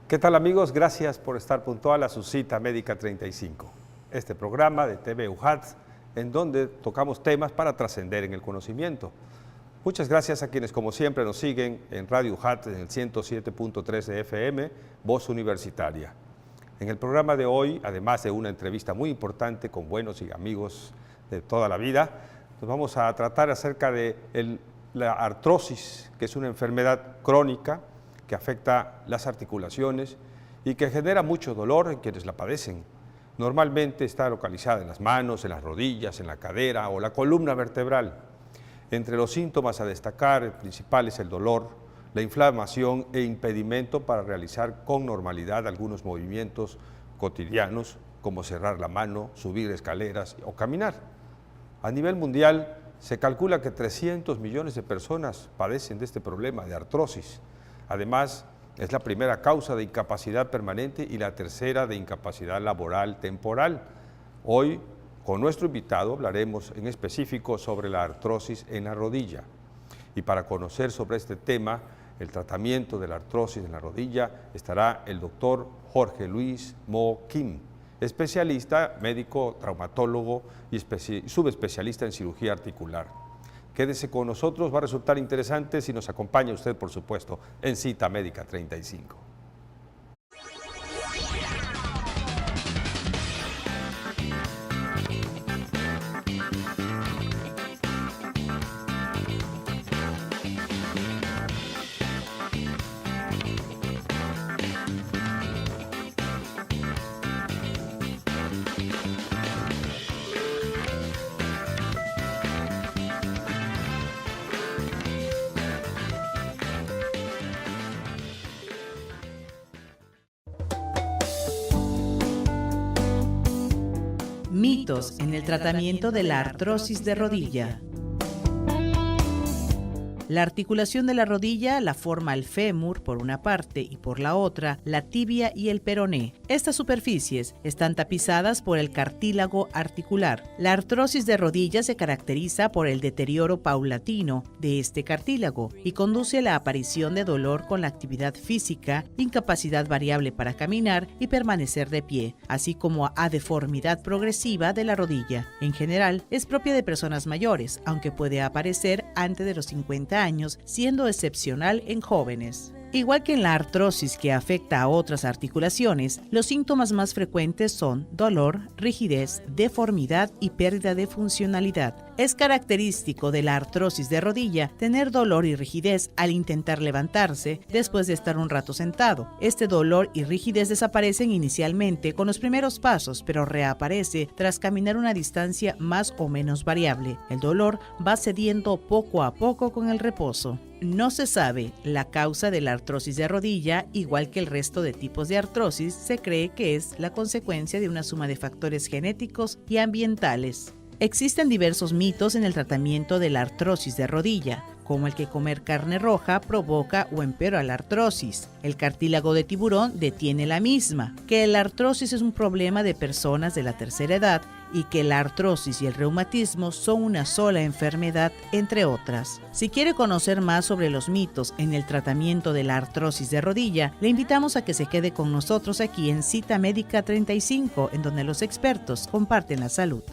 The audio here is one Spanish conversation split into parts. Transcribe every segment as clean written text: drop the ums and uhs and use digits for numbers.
¿Qué tal, amigos? Gracias por estar puntual a su cita médica 35. Este programa de TV UJAT, en donde tocamos temas para trascender en el conocimiento. Muchas gracias a quienes, como siempre, nos siguen en Radio UJAT en el 107.3 de FM, Voz Universitaria. En el programa de hoy, además de una entrevista muy importante con buenos y amigos de toda la vida, nos vamos a tratar acerca de la artrosis, que es una enfermedad crónica que afecta las articulaciones y que genera mucho dolor en quienes la padecen. Normalmente está localizada en las manos, en las rodillas, en la cadera o la columna vertebral. Entre los síntomas a destacar, el principal es el dolor, la inflamación e impedimento para realizar con normalidad algunos movimientos cotidianos, como cerrar la mano, subir escaleras o caminar. A nivel mundial, se calcula que 300 millones de personas padecen de este problema de artrosis. Además, es la primera causa de incapacidad permanente y la tercera de incapacidad laboral temporal. Hoy, con nuestro invitado, hablaremos en específico sobre la artrosis en la rodilla. Y para conocer sobre este tema, el tratamiento de la artrosis en la rodilla, estará el doctor Jorge Luis Mo Kim, especialista, médico, traumatólogo y subespecialista en cirugía articular. Quédese con nosotros, va a resultar interesante si nos acompaña usted, por supuesto, en Cita Médica 35. Mitos en el tratamiento de la artrosis de rodilla. La articulación de la rodilla la forma el fémur por una parte y por la otra la tibia y el peroné. Estas superficies están tapizadas por el cartílago articular. La artrosis de rodilla se caracteriza por el deterioro paulatino de este cartílago y conduce a la aparición de dolor con la actividad física, incapacidad variable para caminar y permanecer de pie, así como a deformidad progresiva de la rodilla. En general, es propia de personas mayores, aunque puede aparecer antes de los 50 años, siendo excepcional en jóvenes. Igual que en la artrosis que afecta a otras articulaciones, los síntomas más frecuentes son dolor, rigidez, deformidad y pérdida de funcionalidad. Es característico de la artrosis de rodilla tener dolor y rigidez al intentar levantarse después de estar un rato sentado. Este dolor y rigidez desaparecen inicialmente con los primeros pasos, pero reaparece tras caminar una distancia más o menos variable. El dolor va cediendo poco a poco con el reposo. No se sabe la causa de la artrosis de rodilla, igual que el resto de tipos de artrosis, se cree que es la consecuencia de una suma de factores genéticos y ambientales. Existen diversos mitos en el tratamiento de la artrosis de rodilla, como el que comer carne roja provoca o empeora la artrosis. El cartílago de tiburón detiene la misma, que la artrosis es un problema de personas de la tercera edad y que la artrosis y el reumatismo son una sola enfermedad, entre otras. Si quiere conocer más sobre los mitos en el tratamiento de la artrosis de rodilla, le invitamos a que se quede con nosotros aquí en Cita Médica 35, en donde los expertos comparten la salud.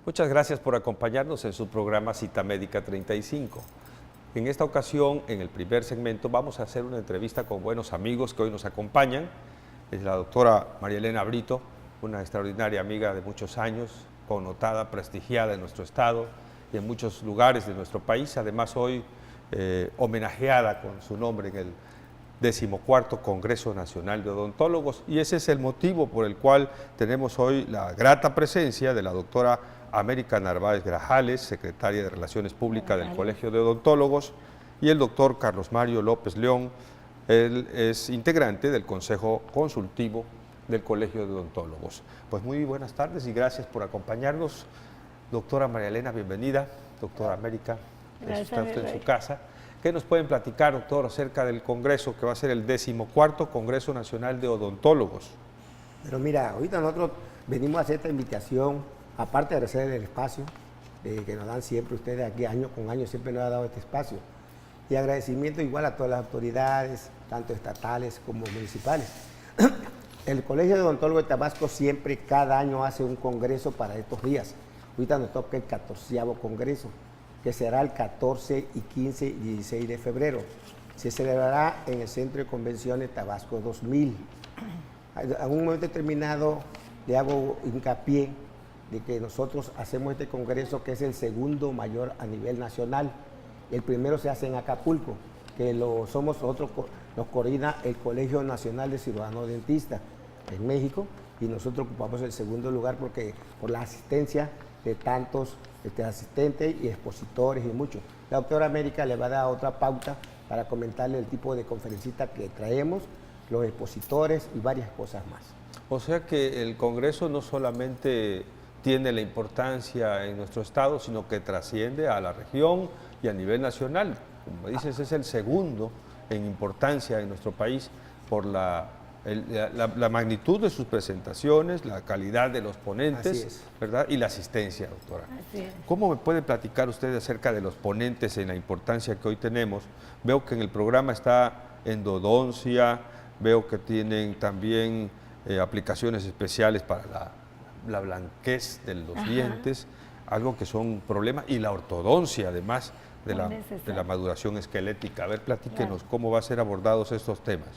Muchas gracias por acompañarnos en su programa Cita Médica 35. En esta ocasión, en el primer segmento, vamos a hacer una entrevista con buenos amigos que hoy nos acompañan. Es la doctora María Elena Brito, una extraordinaria amiga de muchos años, connotada, prestigiada en nuestro estado y en muchos lugares de nuestro país. Además, hoy homenajeada con su nombre en el 14º Congreso Nacional de Odontólogos. Y ese es el motivo por el cual tenemos hoy la grata presencia de la doctora América Narváez Grajales, secretaria de Relaciones Públicas del Colegio de Odontólogos, y el doctor Carlos Mario López León. Él es integrante del Consejo Consultivo del Colegio de Odontólogos. Pues muy buenas tardes y gracias por acompañarnos. Doctora María Elena, bienvenida. Doctora América, está usted en su casa. ¿Qué nos pueden platicar, doctor, acerca del Congreso que va a ser el 14º Congreso Nacional de Odontólogos? Pero mira, ahorita nosotros venimos a hacer esta invitación, aparte de recibir el espacio, que nos dan siempre ustedes aquí año con año, siempre nos ha dado este espacio. Y agradecimiento igual a todas las autoridades, tanto estatales como municipales. El Colegio de Odontólogos de Tabasco siempre, cada año, hace un congreso para estos días. Ahorita nos toca el 14º congreso, que será el 14 y 15 y 16 de febrero. Se celebrará en el Centro de Convenciones Tabasco 2000. A un momento determinado le hago hincapié de que nosotros hacemos este congreso, que es el segundo mayor a nivel nacional. El primero se hace en Acapulco, que somos nosotros, nos coordina el Colegio Nacional de Cirujanos Dentistas en México, y nosotros ocupamos el segundo lugar por la asistencia de tantos asistentes y expositores y muchos. La doctora América le va a dar otra pauta para comentarle el tipo de conferencista que traemos, los expositores y varias cosas más. O sea que el Congreso no solamente tiene la importancia en nuestro estado, sino que trasciende a la región y a nivel nacional. Como dices, es el segundo en importancia en nuestro país por la magnitud de sus presentaciones, la calidad de los ponentes, ¿verdad? Y la asistencia, doctora. Así es. ¿Cómo me puede platicar usted acerca de los ponentes en la importancia que hoy tenemos? Veo que en el programa está endodoncia, veo que tienen también aplicaciones especiales para la blanquez de los dientes, algo que son problemas, y la ortodoncia además de la maduración esquelética. A ver, platíquenos cómo va a ser abordados estos temas.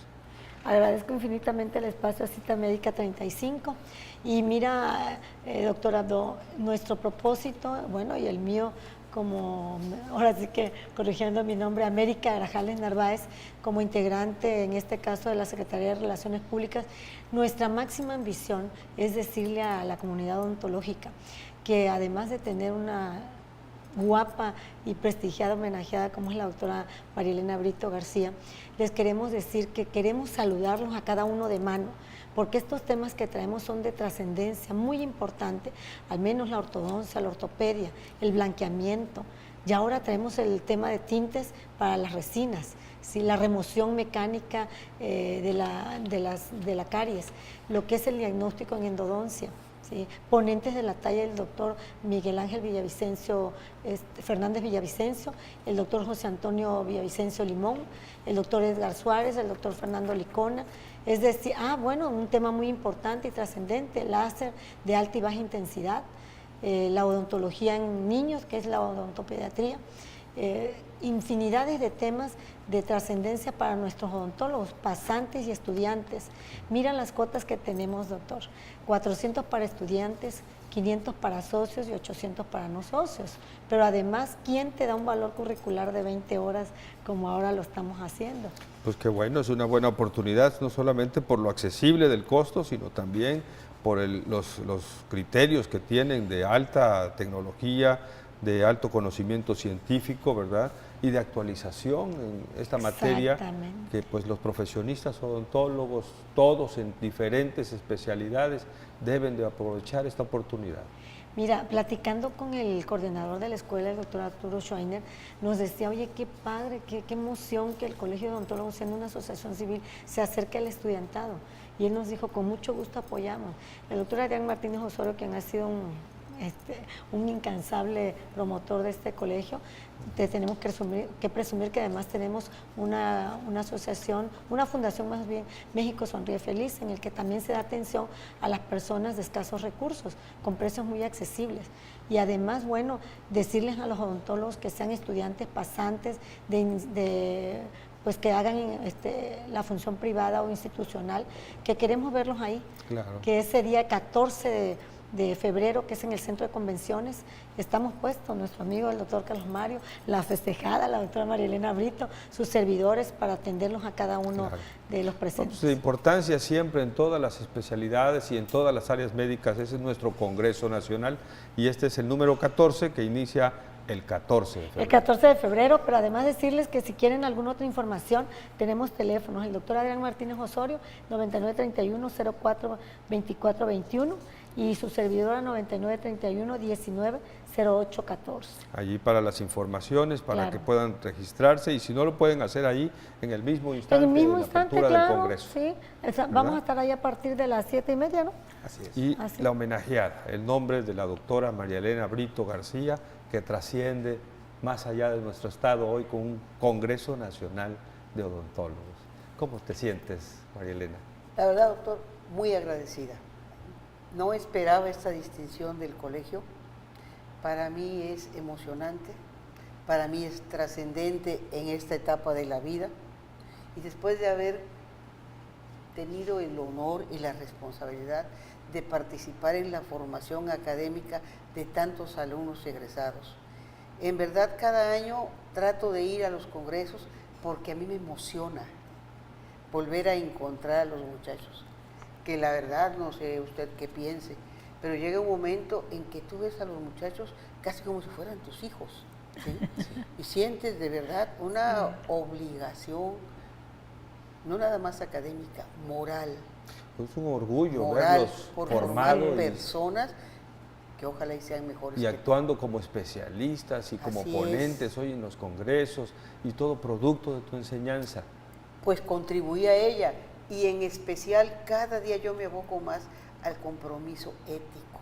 Agradezco infinitamente el espacio a Cita Médica 35 y mira, doctor Abdo, nuestro propósito, bueno, y el mío, como ahora sí que corrigiendo mi nombre, América Grajales Narváez, como integrante en este caso de la Secretaría de Relaciones Públicas, nuestra máxima ambición es decirle a la comunidad odontológica que además de tener una guapa y prestigiada, homenajeada como es la doctora María Elena Brito García, les queremos decir que queremos saludarlos a cada uno de mano, porque estos temas que traemos son de trascendencia muy importante, al menos la ortodoncia, la ortopedia, el blanqueamiento, y ahora traemos el tema de tintes para las resinas, ¿sí? La remoción mecánica de la caries, lo que es el diagnóstico en endodoncia. Sí, ponentes de la talla del doctor Miguel Ángel Villavicencio, Fernández Villavicencio, el doctor José Antonio Villavicencio Limón, el doctor Edgar Suárez, el doctor Fernando Licona, es decir, bueno, un tema muy importante y trascendente, láser de alta y baja intensidad, la odontología en niños, que es la odontopediatría, infinidades de temas de trascendencia para nuestros odontólogos, pasantes y estudiantes. Mira las cuotas que tenemos, doctor, 400 para estudiantes, 500 para socios y 800 para no socios. Pero además, ¿quién te da un valor curricular de 20 horas como ahora lo estamos haciendo? Pues qué bueno, es una buena oportunidad, no solamente por lo accesible del costo, sino también por los criterios que tienen de alta tecnología, de alto conocimiento científico, ¿verdad? Y de actualización en esta materia, que pues los profesionistas odontólogos, todos en diferentes especialidades, deben de aprovechar esta oportunidad. Mira, platicando con el coordinador de la escuela, el doctor Arturo Schweiner, nos decía, oye, qué padre, qué emoción que el Colegio de Odontólogos, siendo una asociación civil, se acerque al estudiantado. Y él nos dijo, con mucho gusto apoyamos. El doctor Adrián Martínez Osorio, quien ha sido un incansable promotor de este colegio, tenemos que presumir que además tenemos una asociación, una fundación más bien, México Sonríe Feliz, en el que también se da atención a las personas de escasos recursos, con precios muy accesibles. Y además, bueno, decirles a los odontólogos que sean estudiantes pasantes pues que hagan la función privada o institucional, que queremos verlos ahí, claro. Que ese día 14 de febrero, que es en el Centro de Convenciones, estamos puestos, nuestro amigo el doctor Carlos Mario, la festejada, la doctora María Elena Brito, sus servidores, para atenderlos a cada uno de los presentes. Pues de importancia siempre en todas las especialidades y en todas las áreas médicas, ese es nuestro Congreso Nacional, y este es el número 14 que inicia el 14 de febrero. El 14 de febrero, pero además decirles que si quieren alguna otra información, tenemos teléfonos. El doctor Adrián Martínez Osorio, 9931-04-2421, y su servidora 9931-190814. Allí para las informaciones, para que puedan registrarse, y si no lo pueden hacer ahí en el mismo instante, en el mismo de la instante, apertura del Congreso. Sí, vamos a estar ahí a partir de las 7:30, ¿no? Así es. Y la homenajeada, el nombre de la doctora María Elena Brito García, que trasciende más allá de nuestro estado hoy con un Congreso Nacional de Odontólogos. ¿Cómo te sientes, María Elena? La verdad, doctor, muy agradecida. No esperaba esta distinción del colegio. Para mí es emocionante, para mí es trascendente en esta etapa de la vida. Y después de haber tenido el honor y la responsabilidad de participar en la formación académica de tantos alumnos egresados. En verdad, cada año trato de ir a los congresos porque a mí me emociona volver a encontrar a los muchachos, que la verdad no sé usted qué piense, pero llega un momento en que tú ves a los muchachos casi como si fueran tus hijos, ¿sí? Y sientes de verdad una obligación, no nada más académica, moral. Es un orgullo Moral, verlos por formar formados personas que ojalá y sean mejores. y actuando como especialistas y como Así ponentes hoy en los congresos y todo producto de tu enseñanza. Pues contribuí a ella y en especial cada día yo me aboco más al compromiso ético,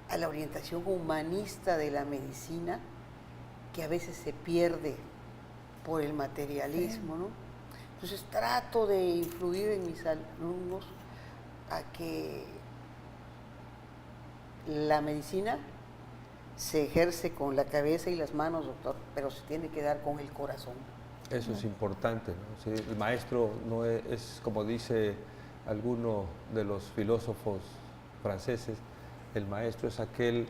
a la orientación humanista de la medicina que a veces se pierde por el materialismo, ¿no? Entonces trato de influir en mis alumnos a que la medicina se ejerce con la cabeza y las manos, doctor, pero se tiene que dar con el corazón. Eso es importante, ¿no? Sí, el maestro no es, como dice alguno de los filósofos franceses, el maestro es aquel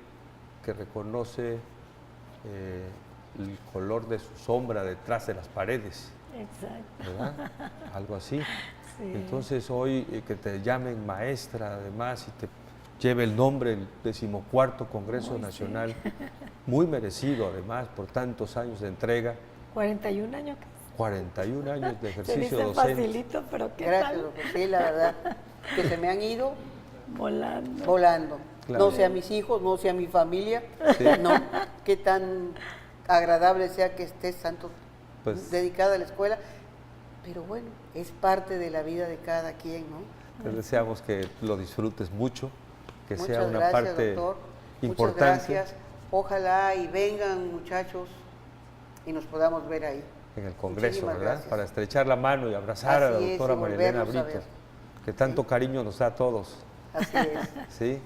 que reconoce el color de su sombra detrás de las paredes. Exacto. ¿Verdad? Algo así. Sí. Entonces hoy que te llamen maestra además y te lleve el nombre del 14º Congreso Nacional, muy merecido además por tantos años de entrega. 41 años casi. 41 años de Se ejercicio dice docente. facilito, pero ¿qué Gracias, tal? doctor. Sí, la verdad, que se me han ido Volando. volando. Claro. No sea mis hijos, no sea mi familia, Sí. no, qué tan agradable sea que estés tanto Pues- dedicada a la escuela, pero bueno, es parte de la vida de cada quien, ¿no? Les deseamos que lo disfrutes mucho, que Muchas sea una gracias, parte doctor. importante Muchas gracias. Ojalá y vengan muchachos y nos podamos ver ahí. en el Congreso, Muchísimas ¿verdad? gracias. Para estrechar la mano y abrazar a la Así es, doctora y María Elena volvernos a Brito, ver. que tanto cariño nos da a todos. Así es. ¿Sí?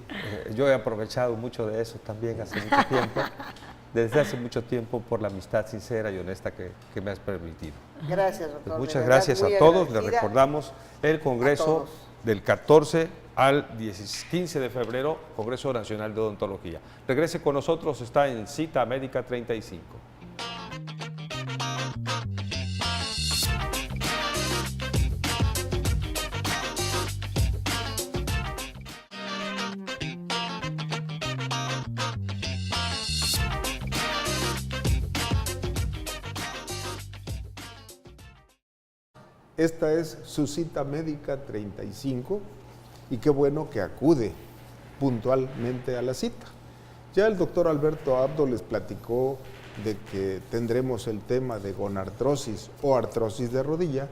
Yo he aprovechado mucho de eso también hace mucho tiempo, desde hace mucho tiempo por la amistad sincera y honesta que me has permitido. Gracias, doctor. Pues de muchas verdad, gracias a muy todos, les agradecida. recordamos el Congreso todos. del 14 al 15 de febrero, Congreso Nacional de Odontología. Regrese con nosotros, está en Cita Médica 35. Esta es su cita médica 35 y qué bueno que acude puntualmente a la cita. Ya el doctor Alberto Abdo les platicó de que tendremos el tema de gonartrosis o artrosis de rodilla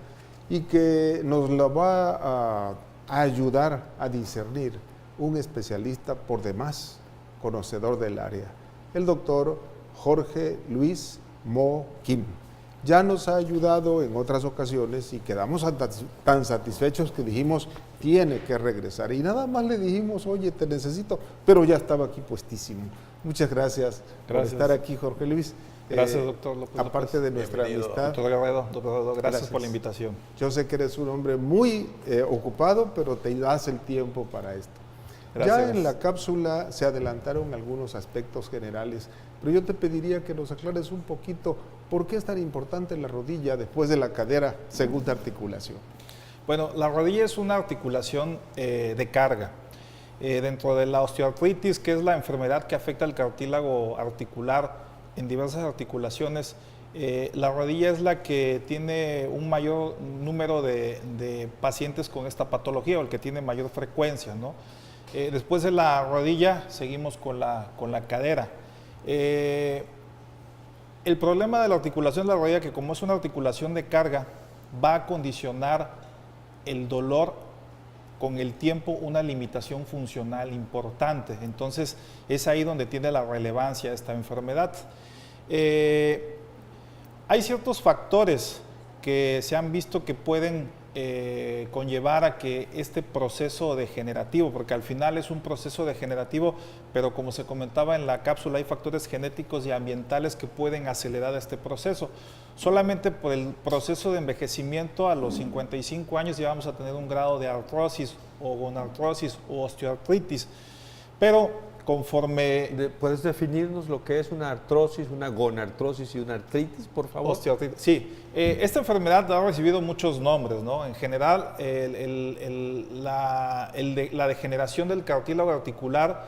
y que nos lo va a ayudar a discernir un especialista por demás conocedor del área, el doctor Jorge Luis Mo Kim. Ya nos ha ayudado en otras ocasiones y quedamos tan satisfechos que dijimos, tiene que regresar. Y nada más le dijimos, oye, te necesito, pero ya estaba aquí puestísimo. Muchas gracias por estar aquí, Jorge Luis. Gracias, doctor López. Aparte de nuestra Bienvenido, amistad. Doctor Guerrero, gracias por la invitación. Yo sé que eres un hombre muy ocupado, pero te das el tiempo para esto. Gracias. Ya en la cápsula se adelantaron algunos aspectos generales, pero yo te pediría que nos aclares un poquito por qué es tan importante la rodilla después de la cadera, segunda articulación. Bueno, la rodilla es una articulación de carga. Dentro de la osteoartritis, que es la enfermedad que afecta al cartílago articular en diversas articulaciones, la rodilla es la que tiene un mayor número de pacientes con esta patología, o el que tiene mayor frecuencia, ¿no? Después de la rodilla seguimos con la cadera. El problema de la articulación de la rodilla, que como es una articulación de carga, va a condicionar el dolor con el tiempo una limitación funcional importante. Entonces, es ahí donde tiene la relevancia esta enfermedad. Hay ciertos factores que se han visto que pueden conllevar a que este proceso degenerativo, porque al final es un proceso degenerativo, pero como se comentaba en la cápsula, hay factores genéticos y ambientales que pueden acelerar este proceso. Solamente por el proceso de envejecimiento a los 55 años ya vamos a tener un grado de artrosis o gonartrosis o osteoartritis, pero conforme... ¿Puedes definirnos lo que es una artrosis, una gonartrosis y una artritis, por favor? Osteoartritis, sí. Esta enfermedad ha recibido muchos nombres, ¿no? En general, la degeneración del cartílago articular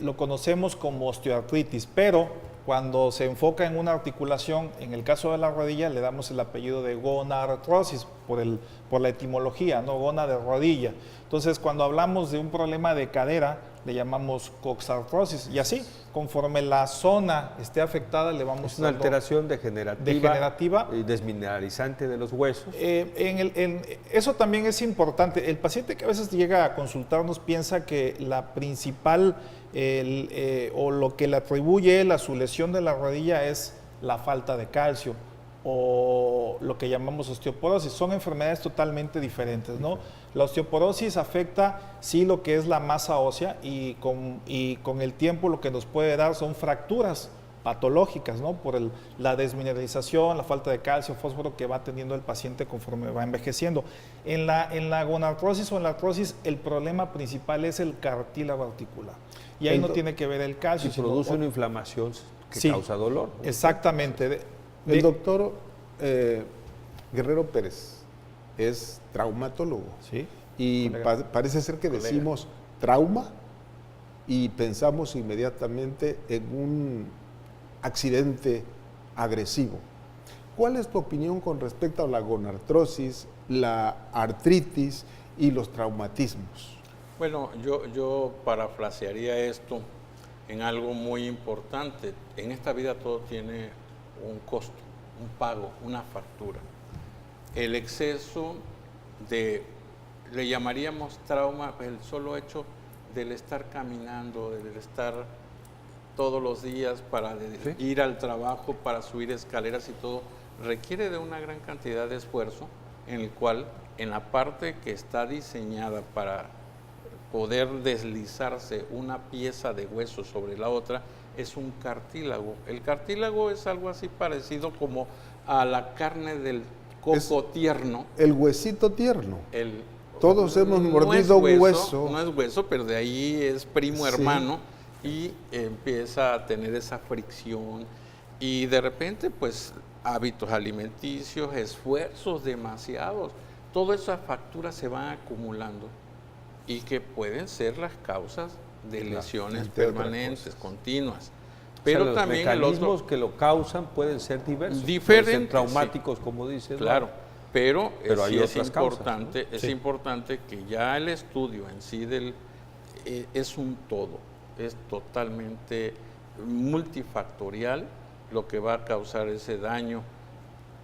lo conocemos como osteoartritis, pero cuando se enfoca en una articulación, en el caso de la rodilla, le damos el apellido de gonartrosis por la etimología, ¿no? Gona de rodilla. Entonces, cuando hablamos de un problema de cadera, le llamamos coxartrosis, y así, conforme la zona esté afectada, le vamos Es una alteración degenerativa y desmineralizante de los huesos. Eso también es importante. El paciente que a veces llega a consultarnos piensa que la principal, o lo que le atribuye él a su lesión de la rodilla es la falta de calcio, o lo que llamamos osteoporosis. Son enfermedades totalmente diferentes, ¿no? La osteoporosis afecta, sí, lo que es la masa ósea, y con el tiempo lo que nos puede dar son fracturas patológicas, ¿no? Por la desmineralización, la falta de calcio, fósforo que va teniendo el paciente conforme va envejeciendo. En la gonartrosis o en la artrosis, el problema principal es el cartílago articular. Y ahí no tiene que ver el calcio. Y produce una inflamación que sí, causa dolor, ¿no? Exactamente. El doctor Guerrero Pérez es traumatólogo. Sí. Y parece ser que decimos trauma y pensamos inmediatamente en un accidente agresivo. ¿Cuál es tu opinión con respecto a la gonartrosis, la artritis y los traumatismos? Bueno, yo parafrasearía esto en algo muy importante. En esta vida todo tiene un costo, un pago, una factura. El exceso le llamaríamos trauma, el solo hecho del estar caminando, del estar todos los días para ir al trabajo, para subir escaleras y todo, requiere de una gran cantidad de esfuerzo, en el cual en la parte que está diseñada para poder deslizarse una pieza de hueso sobre la otra, es un cartílago. El cartílago es algo así parecido como a la carne del coco tierno. El huesito tierno. Todos hemos mordido un hueso. No es hueso, pero de ahí es primo hermano, y empieza a tener esa fricción, y de repente pues hábitos alimenticios, esfuerzos demasiados, toda esa factura se van acumulando y que pueden ser las causas de lesiones permanentes, continuas. Pero los también mecanismos que lo causan pueden ser diversos, diferentes, pueden ser traumáticos, como dices. Claro, pero hay sí otras importante, causas, ¿no? es importante que ya el estudio en sí es un todo, es totalmente multifactorial lo que va a causar ese daño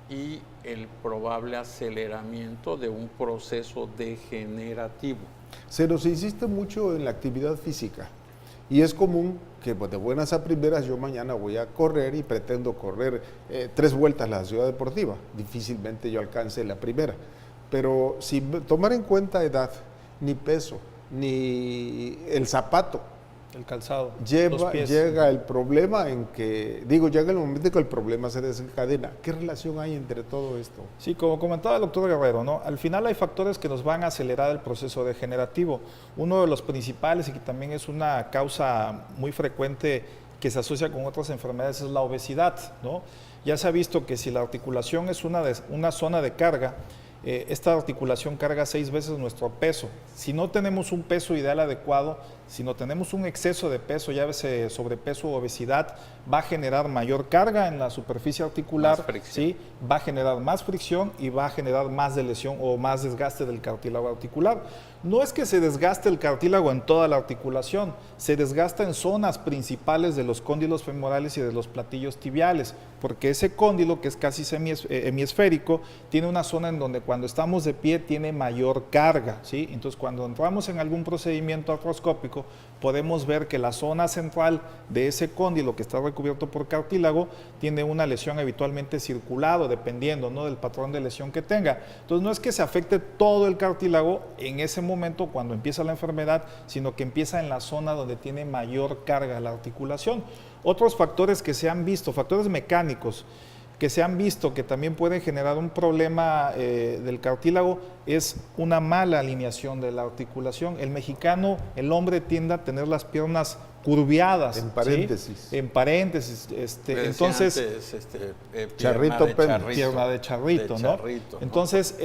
y el probable aceleramiento de un proceso degenerativo. Se nos insiste mucho en la actividad física y es común que de buenas a primeras yo mañana voy a correr y pretendo correr 3 vueltas a la ciudad deportiva. Difícilmente yo alcance la primera, pero sin tomar en cuenta edad, ni peso, ni el zapato, el calzado, los pies. Llega el problema en que, llega el momento en que el problema se desencadena. ¿Qué relación hay entre todo esto? Sí, como comentaba el doctor Guerrero, ¿no? Al final hay factores que nos van a acelerar el proceso degenerativo. Uno de los principales y que también es una causa muy frecuente que se asocia con otras enfermedades es la obesidad, ¿no? Ya se ha visto que si la articulación es una zona de carga, esta articulación carga 6 veces nuestro peso. Si no tenemos un peso ideal adecuado, si no tenemos un exceso de peso, ya sea sobrepeso o obesidad, va a generar mayor carga en la superficie articular, ¿sí? Va a generar más fricción y va a generar más lesión o más desgaste del cartílago articular. No es que se desgaste el cartílago en toda la articulación, se desgasta en zonas principales de los cóndilos femorales y de los platillos tibiales, porque ese cóndilo, que es casi hemiesférico, tiene una zona en donde cuando estamos de pie tiene mayor carga, ¿sí? Entonces, cuando entramos en algún procedimiento artroscópico, podemos ver que la zona central de ese cóndilo que está recubierto por cartílago tiene una lesión habitualmente circulado, dependiendo, ¿no?, del patrón de lesión que tenga. Entonces, no es que se afecte todo el cartílago en ese momento cuando empieza la enfermedad, sino que empieza en la zona donde tiene mayor carga la articulación. Otros factores que se han visto, factores mecánicos, que se han visto que también pueden generar un problema del cartílago es una mala alineación de la articulación. El mexicano, el hombre tiende a tener las piernas curviadas. En paréntesis. ¿Sí? En paréntesis. Entonces, charrito, pierna de charrito, ¿no? Charrito, ¿no? Entonces,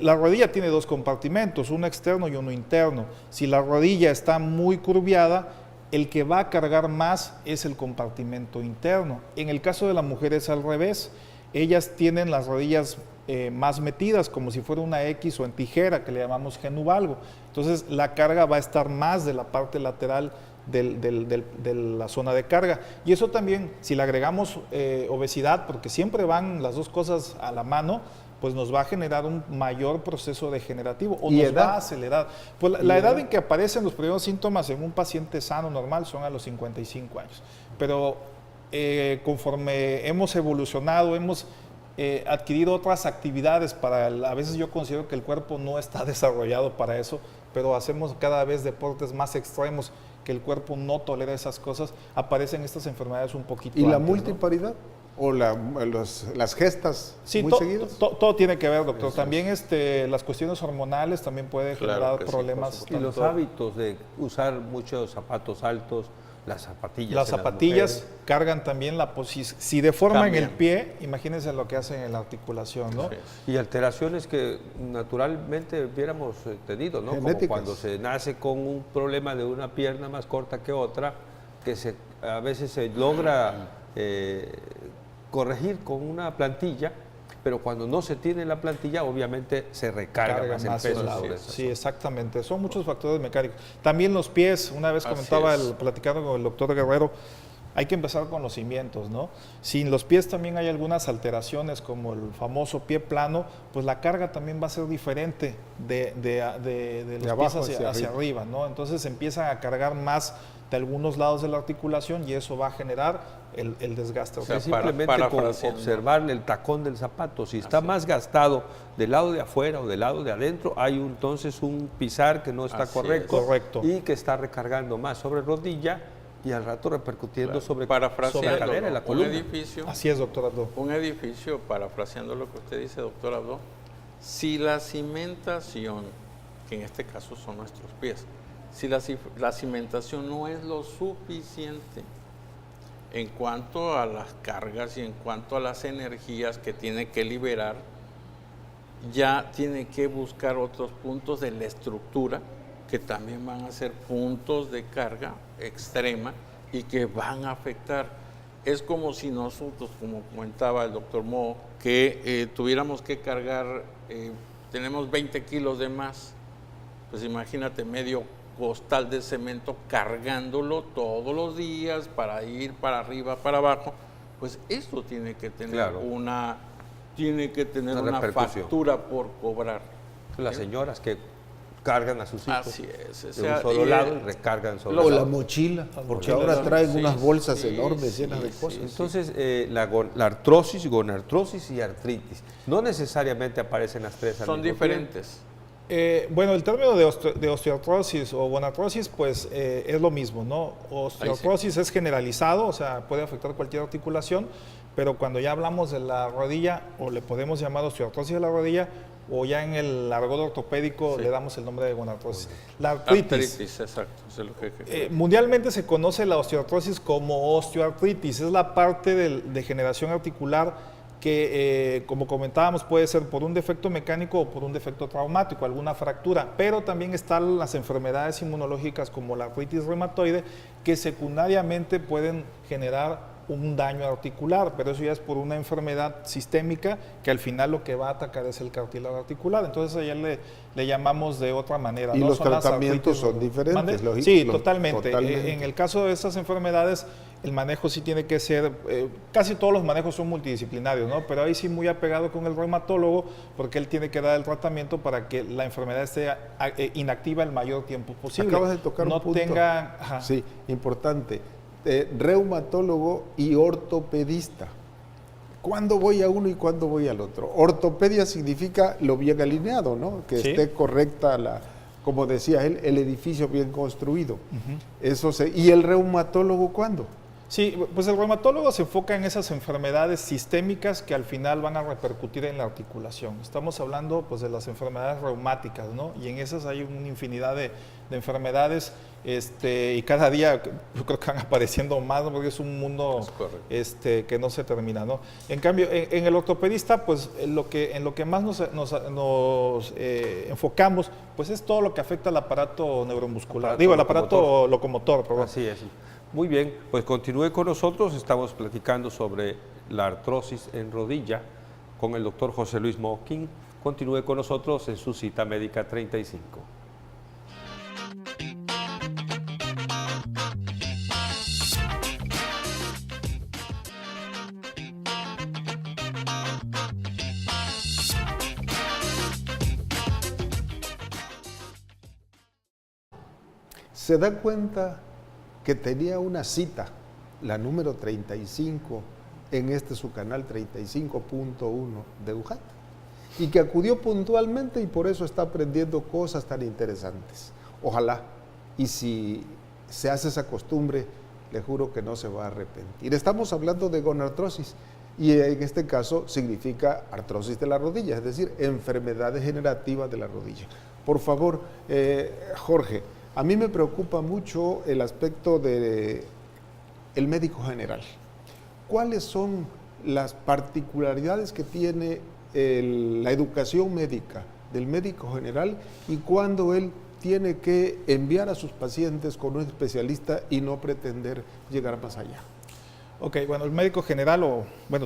la rodilla tiene dos compartimentos, uno externo y uno interno. Si la rodilla está muy curviada, el que va a cargar más es el compartimento interno. En el caso de la mujer es al revés. Ellas tienen las rodillas más metidas, como si fuera una X o en tijera, que le llamamos genuvalgo. Entonces, la carga va a estar más de la parte lateral de la zona de carga. Y eso también, si le agregamos obesidad, porque siempre van las dos cosas a la mano, pues nos va a generar un mayor proceso degenerativo o nos va a acelerar. Pues la edad en que aparecen los primeros síntomas en un paciente sano, normal, son a los 55 años. Pero conforme hemos evolucionado, hemos adquirido otras actividades a veces yo considero que el cuerpo no está desarrollado para eso, pero hacemos cada vez deportes más extremos que el cuerpo no tolera esas cosas, aparecen estas enfermedades un poquito ¿Y la antes, multiparidad? ¿No? ¿O las gestas sí, muy seguidas? Todo tiene que ver, doctor. También las cuestiones hormonales también pueden generar problemas. Sí, y los hábitos de usar muchos zapatos altos, las zapatillas. Las zapatillas cargan también si deforman el pie, imagínense lo que hacen en la articulación, ¿no? Sí. Y alteraciones que naturalmente hubiéramos tenido, ¿no? Genéticas. Como cuando se nace con un problema de una pierna más corta que otra, que a veces se logra corregir con una plantilla, pero cuando no se tiene la plantilla, obviamente se recarga más el peso sobre eso. Sí, exactamente. Son muchos factores mecánicos. También los pies, una vez comentaba, platicando con el doctor Guerrero, hay que empezar con los cimientos, ¿no? Si en los pies también hay algunas alteraciones, como el famoso pie plano, pues la carga también va a ser diferente de los pies hacia arriba, ¿no? Entonces empiezan a cargar más de algunos lados de la articulación y eso va a generar el desgaste. O sea, simplemente con observar el tacón del zapato, si está más gastado del lado de afuera o del lado de adentro, hay entonces un pisar que no está correcto y que está recargando más sobre rodilla y al rato repercutiendo sobre la cadera y la columna. Un edificio, así es, doctor Abdo. Un edificio, parafraseando lo que usted dice, doctor Abdo, si la cimentación, que en este caso son nuestros pies, si la cimentación no es lo suficiente en cuanto a las cargas y en cuanto a las energías que tiene que liberar, ya tiene que buscar otros puntos de la estructura que también van a ser puntos de carga extrema y que van a afectar. Es como si nosotros, como comentaba el doctor Mo, que tuviéramos que cargar, tenemos 20 kilos de más, pues imagínate medio costal de cemento cargándolo todos los días para ir para arriba, para abajo, pues esto tiene que tener una factura por cobrar. Las señoras que cargan a sus hijos así es, de un solo lado y recargan sobre o la mochila, porque ahora traen unas bolsas enormes llenas de cosas. Entonces, la artrosis, gonartrosis y artritis, no necesariamente aparecen las tres al mismo tiempo. Son diferentes. Bueno, el término de osteoartrosis o gonartrosis, pues es lo mismo, ¿no? Osteoartrosis es generalizado, o sea, puede afectar cualquier articulación, pero cuando ya hablamos de la rodilla, o le podemos llamar osteoartrosis de la rodilla, o ya en el argot ortopédico le damos el nombre de gonartrosis. La artritis. Exacto. Eso es lo que mundialmente se conoce la osteoartrosis como osteoartritis, es la parte de degeneración articular que, como comentábamos, puede ser por un defecto mecánico o por un defecto traumático, alguna fractura, pero también están las enfermedades inmunológicas como la artritis reumatoide, que secundariamente pueden generar un daño articular, pero eso ya es por una enfermedad sistémica que al final lo que va a atacar es el cartílago articular, entonces allá le llamamos de otra manera. Y ¿no? los tratamientos son diferentes, lógico. Sí, totalmente. En el caso de estas enfermedades, el manejo sí tiene que ser, casi todos los manejos son multidisciplinarios, ¿no? Pero ahí sí muy apegado con el reumatólogo, porque él tiene que dar el tratamiento para que la enfermedad esté inactiva el mayor tiempo posible. Acabas de tocar no un punto. tenga, sí, importante. Reumatólogo y ortopedista. ¿Cuándo voy a uno y cuándo voy al otro? Ortopedia significa lo bien alineado, ¿no? Que sí. esté correcta como decía él, el edificio bien construido. ¿Y el reumatólogo cuándo? Sí, pues el reumatólogo se enfoca en esas enfermedades sistémicas que al final van a repercutir en la articulación. Estamos hablando pues de las enfermedades reumáticas, ¿no? Y en esas hay una infinidad de enfermedades y cada día yo creo que van apareciendo más, ¿no? Porque es un mundo que no se termina, ¿no? En cambio, en el ortopedista, pues en lo que más nos enfocamos, pues es todo lo que afecta al aparato neuromuscular, el aparato locomotor, perdón. Así es. Muy bien, pues continúe con nosotros. Estamos platicando sobre la artrosis en rodilla con el doctor José Luis Mosquín. Continúe con nosotros en su cita médica 35. Se da cuenta que tenía una cita, la número 35, en su canal 35.1 de UJAT, y que acudió puntualmente y por eso está aprendiendo cosas tan interesantes. Ojalá, y si se hace esa costumbre, le juro que no se va a arrepentir. Estamos hablando de gonartrosis, y en este caso significa artrosis de la rodilla, es decir, enfermedad degenerativa de la rodilla. Por favor, Jorge, a mí me preocupa mucho el aspecto del médico general. ¿Cuáles son las particularidades que tiene la educación médica del médico general y cuándo él tiene que enviar a sus pacientes con un especialista y no pretender llegar más allá? Ok, bueno, el médico general,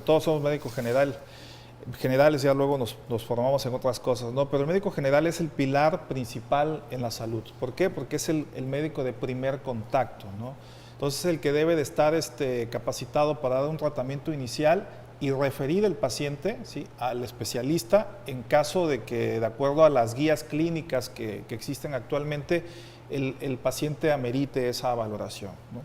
todos somos médicos generales, ya luego nos formamos en otras cosas, ¿no? Pero el médico general es el pilar principal en la salud. ¿Por qué? Porque es el médico de primer contacto, ¿no? Entonces, el que debe de estar capacitado para dar un tratamiento inicial y referir el paciente, ¿sí?, al especialista en caso de que, de acuerdo a las guías clínicas que existen actualmente, el paciente amerite esa valoración, ¿no?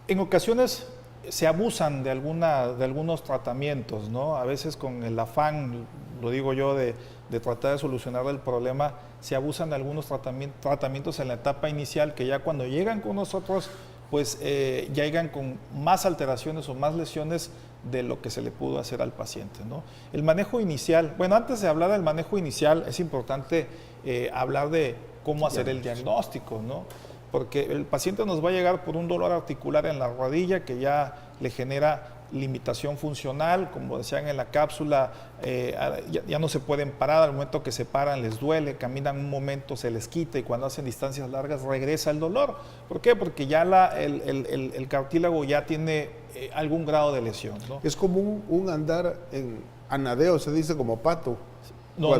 En ocasiones se abusan de algunos tratamientos, ¿no? A veces con el afán, lo digo yo, de tratar de solucionar el problema, se abusan de algunos tratamientos en la etapa inicial que ya cuando llegan con nosotros, pues ya llegan con más alteraciones o más lesiones de lo que se le pudo hacer al paciente, ¿no? El manejo inicial, bueno, antes de hablar del manejo inicial es importante hablar de cómo hacer el diagnóstico, ¿no? Porque el paciente nos va a llegar por un dolor articular en la rodilla que ya le genera limitación funcional, como decían en la cápsula, ya no se pueden parar, al momento que se paran les duele, caminan un momento, se les quita y cuando hacen distancias largas regresa el dolor. ¿Por qué? Porque ya el cartílago ya tiene algún grado de lesión, ¿no? Es como un andar en anadeo, se dice como pato. No,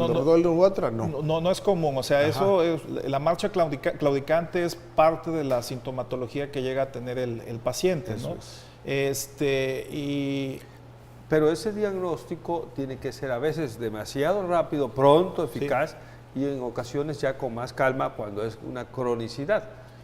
no es común, o sea, Ajá. La marcha claudicante es parte de la sintomatología que llega a tener el paciente, Eso ¿no? es. Pero ese diagnóstico tiene que ser a veces demasiado rápido, pronto, eficaz, y en ocasiones ya con más calma cuando es una cronicidad.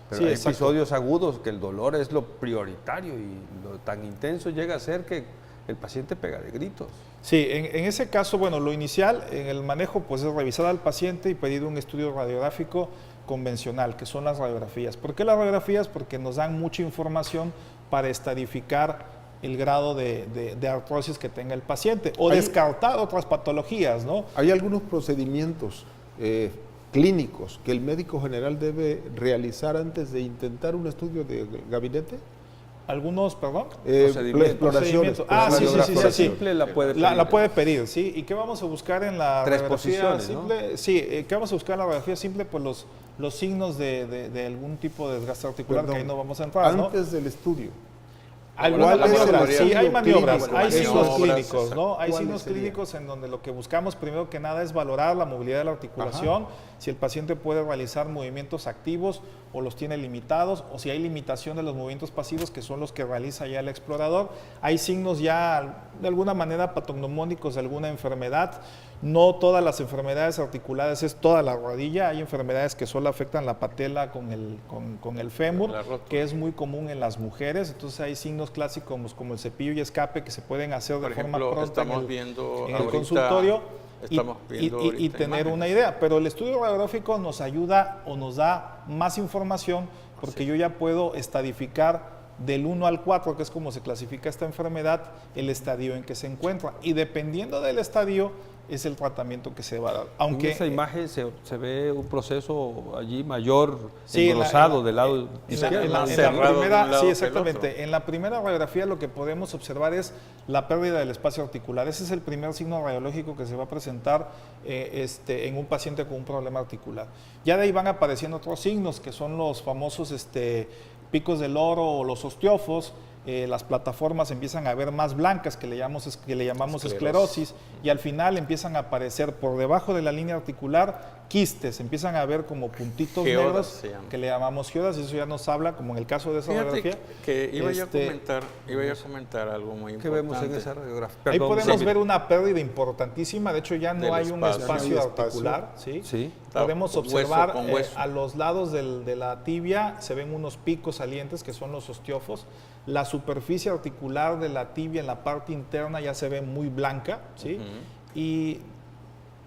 Pero Sí, hay exacto. episodios agudos que el dolor es lo prioritario y lo tan intenso llega a ser que el paciente pega de gritos. Sí, en ese caso, bueno, lo inicial en el manejo pues es revisar al paciente y pedir un estudio radiográfico convencional, que son las radiografías. ¿Por qué las radiografías? Porque nos dan mucha información para estadificar el grado de artrosis que tenga el paciente o descartar otras patologías, ¿no? Hay algunos procedimientos clínicos que el médico general debe realizar antes de intentar un estudio de gabinete. Algunos, perdón. Exploraciones. Ah, sí. Simple la puede pedir. La puede pedir, ¿sí? ¿Y qué vamos a buscar en la Tres radiografía posiciones, ¿no? simple? Sí, ¿qué vamos a buscar en la radiografía simple? Pues los signos de algún tipo de desgaste articular, Perdón, que ahí no vamos a entrar, ¿no? antes del estudio. Algunas ¿Cuál es el maniobras, sí, hay estudio maniobras, clínico? hay Eso signos es. clínicos, ¿no? Hay ¿Cuáles signos serían? clínicos en donde lo que buscamos primero que nada es valorar la movilidad de la articulación. Si el paciente puede realizar movimientos activos o los tiene limitados, o si hay limitación de los movimientos pasivos, que son los que realiza ya el explorador. Hay signos ya de alguna manera patognomónicos de alguna enfermedad. No todas las enfermedades articulares es toda la rodilla, hay enfermedades que solo afectan la patela con el fémur, que es muy común en las mujeres. Entonces hay signos clásicos como el cepillo y escape que se pueden hacer de forma pronta en el consultorio y tener una idea. Pero el estudio radiográfico nos ayuda o nos da más información, porque yo ya puedo estadificar del 1 al 4, que es como se clasifica esta enfermedad, el estadio en que se encuentra. Y dependiendo del estadio, es el tratamiento que se va a dar. Aunque en esa imagen se ve un proceso allí mayor, engrosado del lado izquierdo. Sí, exactamente. En la primera radiografía lo que podemos observar es la pérdida del espacio articular. Ese es el primer signo radiológico que se va a presentar en un paciente con un problema articular. Ya de ahí van apareciendo otros signos, que son los famosos picos del oro o los osteófos. Las plataformas empiezan a ver más blancas, que le llamamos esclerosis, y al final empiezan a aparecer por debajo de la línea articular quistes, empiezan a ver como puntitos negros que le llamamos geodas, y eso ya nos habla, como en el caso de esa radiografía. Que iba yo a comentar algo muy importante. ¿Qué vemos en esa radiografía? Ahí podemos ver una pérdida importantísima, de hecho ya no hay un espacio articular. ¿sí? Podemos observar a los lados de la tibia, se ven unos picos salientes que son los osteófos. La superficie articular de la tibia en la parte interna ya se ve muy blanca, ¿sí? Y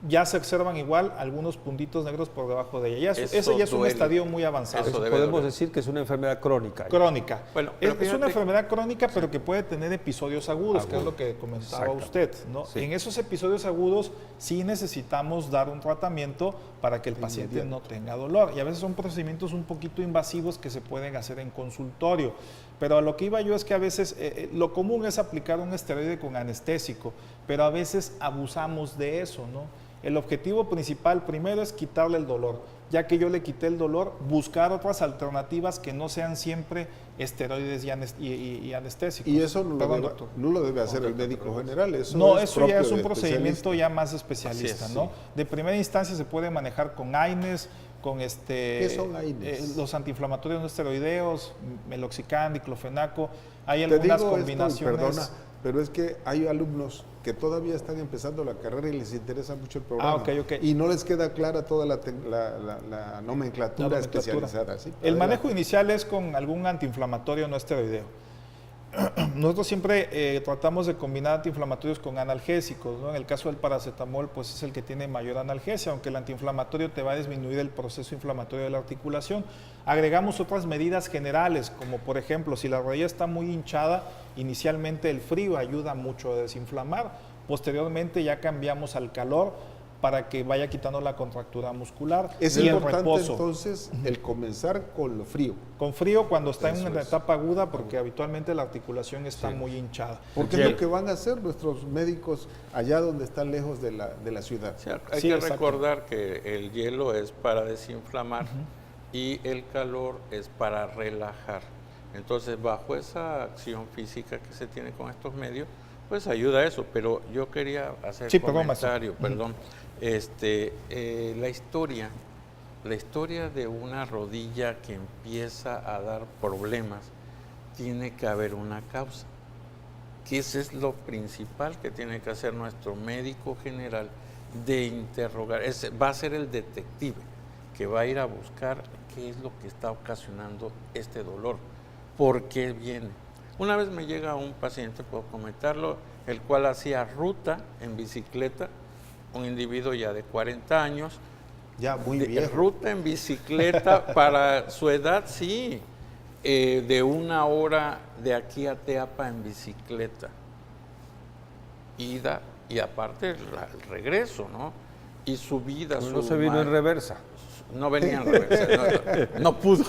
ya se observan igual algunos puntitos negros por debajo de ella. Ese ya es un estadio muy avanzado. Podemos decir que es una enfermedad crónica. Crónica. Bueno, es una enfermedad crónica, pero que puede tener episodios agudos, que es lo que comentaba usted, ¿no? Sí. En esos episodios agudos sí necesitamos dar un tratamiento para que el paciente no tenga dolor. Y a veces son procedimientos un poquito invasivos que se pueden hacer en consultorio. Pero a lo que iba yo es que a veces lo común es aplicar un esteroide con anestésico, pero a veces abusamos de eso, ¿no? El objetivo principal primero es quitarle el dolor. Ya que yo le quité el dolor, buscar otras alternativas que no sean siempre esteroides y anestésicos. Y eso no lo debe hacer el médico general. Eso ya es un procedimiento ya más especialista, ¿no? De primera instancia se puede manejar con AINES, con ¿Qué son AINES? Los antiinflamatorios no esteroideos, meloxicam, diclofenaco. Hay algunas combinaciones. Perdona, pero es que hay alumnos que todavía están empezando la carrera y les interesa mucho el programa. Y no les queda clara toda la nomenclatura especializada. ¿Sí? El manejo inicial es con algún antiinflamatorio no esteroideo. Nosotros siempre tratamos de combinar antiinflamatorios con analgésicos, ¿no? En el caso del paracetamol, pues es el que tiene mayor analgesia, aunque el antiinflamatorio te va a disminuir el proceso inflamatorio de la articulación. Agregamos otras medidas generales, como por ejemplo, si la rodilla está muy hinchada, inicialmente el frío ayuda mucho a desinflamar, posteriormente ya cambiamos al calor para que vaya quitando la contractura muscular. Es importante entonces el comenzar con lo frío. Con frío cuando está en una etapa aguda, porque habitualmente la articulación está muy hinchada. Porque es lo que van a hacer nuestros médicos allá donde están lejos de la ciudad. Sí, hay que recordar que el hielo es para desinflamar y el calor es para relajar. Entonces, bajo esa acción física que se tiene con estos medios, pues ayuda a eso. Pero yo quería hacer un comentario, perdón. La historia de una rodilla que empieza a dar problemas, tiene que haber una causa, que ese es lo principal que tiene que hacer nuestro médico general, de interrogar. Va a ser el detective que va a ir a buscar qué es lo que está ocasionando este dolor, por qué viene. Una vez me llega un paciente, puedo comentarlo, el cual hacía ruta en bicicleta, un individuo ya de 40 años, ya muy viejo. Ruta en bicicleta para su edad, sí, de 1 hora de aquí a Teapa en bicicleta, ida y aparte el regreso, ¿no? Y subida. No se vino en reversa. No venía en reversa, no pudo,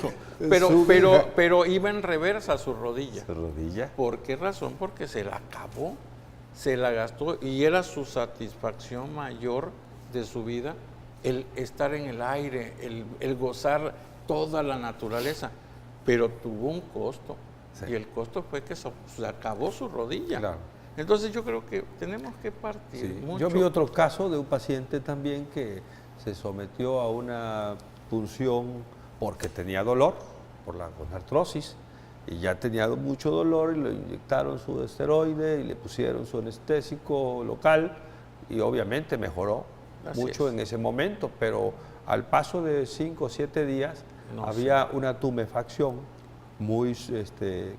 pero iba en reversa su rodilla. ¿Su rodilla? ¿Por qué razón? Porque se la acabó, se la gastó, y era su satisfacción mayor de su vida el estar en el aire, el gozar toda la naturaleza, pero tuvo un costo, y el costo fue que se acabó su rodilla. Claro. Entonces yo creo que tenemos que partir mucho. Yo vi otro caso de un paciente también que se sometió a una punción porque tenía dolor, con artrosis, y ya tenía mucho dolor y le inyectaron su esteroide y le pusieron su anestésico local y obviamente mejoró mucho en ese momento, pero al paso de 5 o 7 días había una tumefacción muy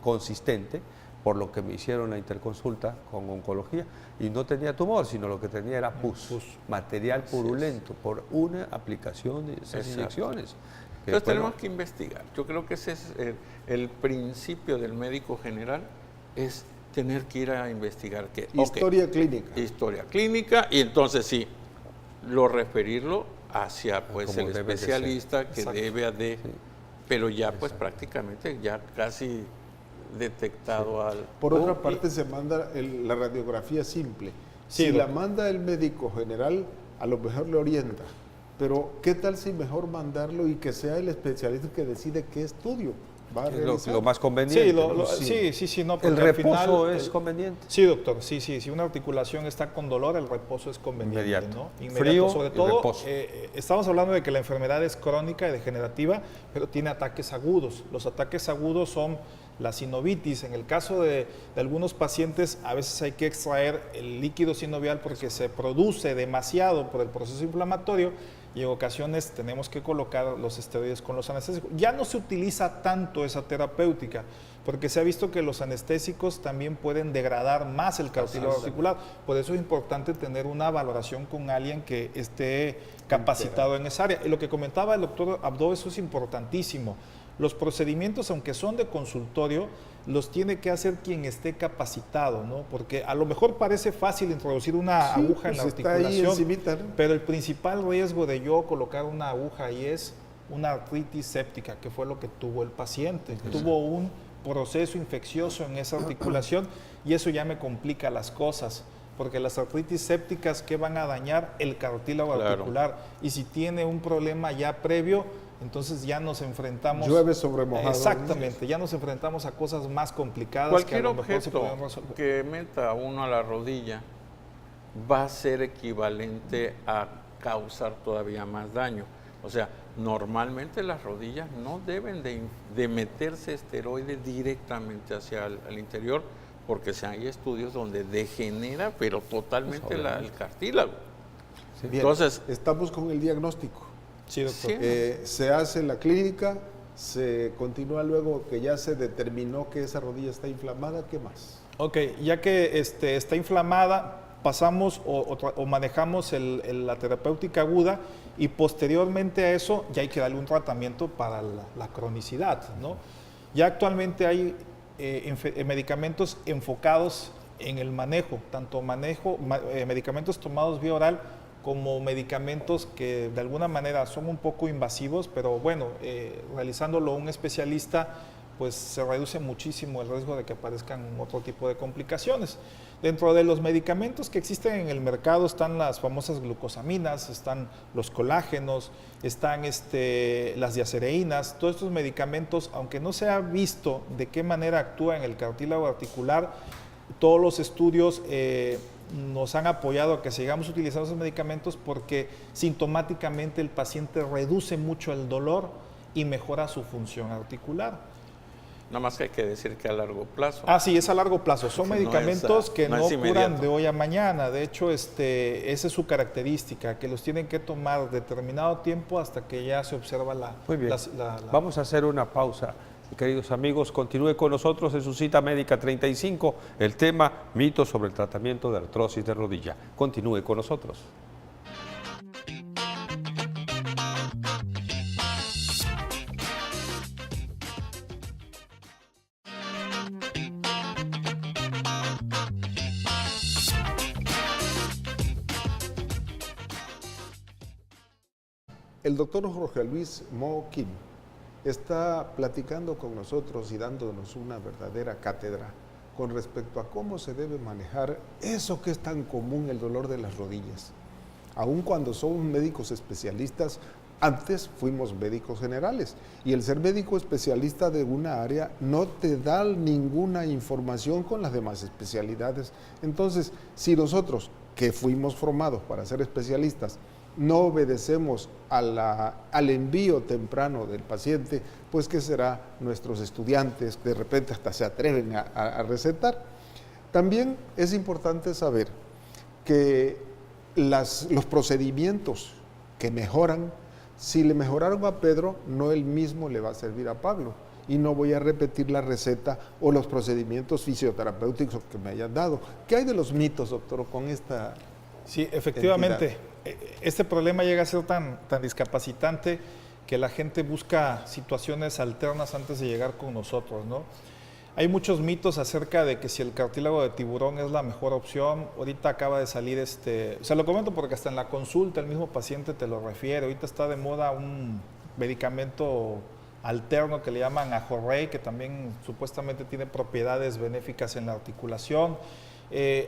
consistente, por lo que me hicieron la interconsulta con oncología y no tenía tumor, sino lo que tenía era pus. Material purulento por una aplicación de esas inyecciones. Entonces tenemos que investigar. Yo creo que ese es el principio del médico general, es tener que ir a investigar qué. Historia clínica. Historia clínica, y entonces sí, referirlo hacia pues el especialista que debe de, pero ya pues prácticamente ya casi detectado al... Por otra parte se manda la radiografía simple. Si la manda el médico general, a lo mejor le orienta. Pero, ¿qué tal si mejor mandarlo y que sea el especialista que decide qué estudio va a realizar? Lo más conveniente. Sí, no, el reposo es conveniente. Sí, doctor, sí. Si una articulación está con dolor, el reposo es conveniente. Inmediato. Frío, sobre todo, estamos hablando de que la enfermedad es crónica y degenerativa, pero tiene ataques agudos. Los ataques agudos son la sinovitis. En el caso de algunos pacientes, a veces hay que extraer el líquido sinovial porque se produce demasiado por el proceso inflamatorio, y en ocasiones tenemos que colocar los esteroides con los anestésicos. Ya no se utiliza tanto esa terapéutica, porque se ha visto que los anestésicos también pueden degradar más el cartílago articular. Por eso es importante tener una valoración con alguien que esté capacitado en esa área. Y lo que comentaba el doctor Abdo, eso es importantísimo. Los procedimientos, aunque son de consultorio, los tiene que hacer quien esté capacitado, ¿no? Porque a lo mejor parece fácil introducir una aguja en la articulación, pero el principal riesgo de yo colocar una aguja ahí es una artritis séptica, que fue lo que tuvo el paciente. Tuvo un proceso infeccioso en esa articulación y eso ya me complica las cosas, porque las artritis sépticas que van a dañar el cartílago articular, y si tiene un problema ya previo, entonces ya nos enfrentamos... Llueve sobre mojado. Exactamente, ya nos enfrentamos a cosas más complicadas. Cualquier que a lo mejor se pueden objeto resolver. que meta uno a la rodilla va a ser equivalente a causar todavía más daño. O sea, normalmente las rodillas no deben de meterse esteroides directamente hacia el interior, porque hay estudios donde degenera, pero totalmente el cartílago. Sí. Bien, entonces, estamos con el diagnóstico. Sí, doctor. Se hace la clínica, se continúa luego que ya se determinó que esa rodilla está inflamada, ¿qué más? Ok, ya que está inflamada, pasamos o manejamos la terapéutica aguda, y posteriormente a eso ya hay que darle un tratamiento para la cronicidad, ¿no? Ya actualmente hay medicamentos enfocados en el manejo, tanto medicamentos tomados vía oral como medicamentos que de alguna manera son un poco invasivos, pero bueno, realizándolo un especialista, pues se reduce muchísimo el riesgo de que aparezcan otro tipo de complicaciones. Dentro de los medicamentos que existen en el mercado están las famosas glucosaminas, están los colágenos, están las diacereínas. Todos estos medicamentos, aunque no se ha visto de qué manera actúa en el cartílago articular, todos los estudios nos han apoyado a que sigamos utilizando esos medicamentos porque sintomáticamente el paciente reduce mucho el dolor y mejora su función articular. Nada más que hay que decir que a largo plazo. Sí, es a largo plazo. Son medicamentos que no curan de hoy a mañana. De hecho, esa es su característica, que los tienen que tomar determinado tiempo hasta que ya se observa la... Muy bien. Vamos a hacer una pausa. Queridos amigos, continúe con nosotros en su cita médica 35, el tema mitos sobre el tratamiento de artrosis de rodilla. Continúe con nosotros. El doctor Jorge Luis Mo Kim está platicando con nosotros y dándonos una verdadera cátedra con respecto a cómo se debe manejar eso que es tan común, el dolor de las rodillas. Aun cuando somos médicos especialistas, antes fuimos médicos generales, y el ser médico especialista de una área no te da ninguna información con las demás especialidades. Entonces, si nosotros, que fuimos formados para ser especialistas, no obedecemos al envío temprano del paciente, pues ¿qué será? Nuestros estudiantes de repente hasta se atreven a recetar. También es importante saber que los procedimientos que mejoran, si le mejoraron a Pedro, no el mismo le va a servir a Pablo. Y no voy a repetir la receta o los procedimientos fisioterapéuticos que me hayan dado. ¿Qué hay de los mitos, doctor, con esta? Sí, efectivamente. Este problema llega a ser tan discapacitante que la gente busca situaciones alternas antes de llegar con nosotros, ¿no? Hay muchos mitos acerca de que si el cartílago de tiburón es la mejor opción. Ahorita acaba de salir, se lo comento porque hasta en la consulta el mismo paciente te lo refiere. Ahorita está de moda un medicamento alterno que le llaman Ajorrey, que también supuestamente tiene propiedades benéficas en la articulación.